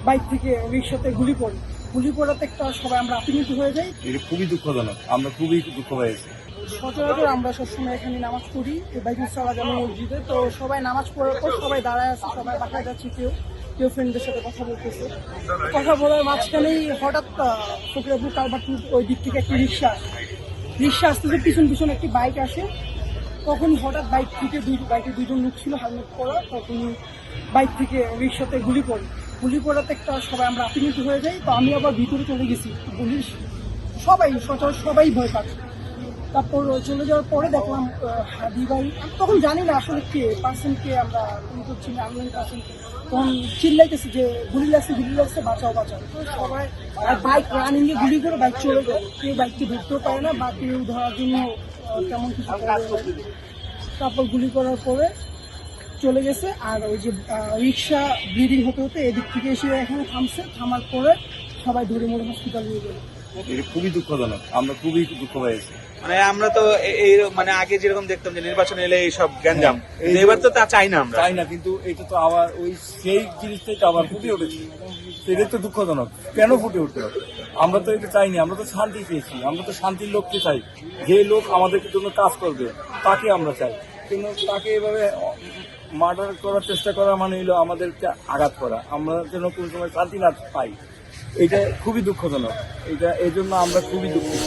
Bike থেকে রিক্সাতে গুলি পড়াতে একটা সবাই আমরা আতঙ্কিত হয়ে যাই। এটা খুবই দুঃখজনক, আমরা খুবই দুঃখ পেয়েছি। সচরাচর আমরা সবসময় এখানে নামাজ পড়ি বাইতুল সালাহ জামে মসজিদে। তো সবাই নামাজ পড়ার পর সবাই দাঁড়ায় আছে, সবাই বাসায় যাচ্ছে, কেউ কেউ ফ্রেন্ডদের সাথে কথা বলতেছে। কথা বলার মাঝখানেই হঠাৎ ফকিরাপুর কালভার্ট ওই দিক থেকে একটি রিক্সা আসতেছে, পিছন পিছন একটি বাইক আসে। তখন হঠাৎ বাইকে দুইজন লোক ছিল হেলমেট পরা। তখনই বাইক থেকে রিক্সাতে গুলি পড়াতে একটা সবাই আমরা আতঙ্কিত হয়ে যাই। তো আমি আবার ভিতরে চলে গেছি, পুলিশ সবাই ভয় পাচ্ছে। তারপর চলে যাওয়ার পরে দেখলাম হাদি ভাই, আমি তখন জানি না আসলে কে আমরা গুলি করছি না, আমি পার্সেন্ট তখন চিল্লাইতেছি যে গুলি লাগছে, বাঁচাও। তো সবাই আর বাইক রানিং এ গুলি করে বাইক চলে গেল, কেউ বাইককে ধরতেও পারে না বা কেউ ধরার জন্য তেমন কিছু করে না। তারপর গুলি করার পরে চলে গেছে। আর ওই যে রিক্সা ব্লিডিং হতে এদিক থেকে এসে এখানে থামার পরে সবাই ধরে মোড়ে হসপিটাল নিয়ে গেল। এটা খুবই দুঃখজনক, আমরা খুবই দুঃখ পেয়েছি। মানে আমরা তো এই মানে আগে যেরকম দেখতাম যে নির্বাচন এলে এইসব গ্যাঞ্জাম, এবার তো তা চাই না, আমরা চাই না, কিন্তু এটা তো আবার ওই সেই জিনিসটাই তো আবার ফুটে উঠেছে। এটা তো দুঃখজনক, কেন ফুটে উঠতে হবে? আমরা তো এটা চাইনি, আমরা তো শান্তি চেয়েছি, আমরা তো শান্তির লোককে চাই, যে লোক আমাদের জন্য কাজ করবে তাকে আমরা চাই। কিন্তু তাকে এভাবে মার্ডার করার চেষ্টা করা মানে হলো আমাদেরকে আঘাত করা, আমরা যেন কোনো সময় শান্তি না পাই। এটা খুবই দুঃখজনক, এই জন্য আমরা খুবই দুঃখিত।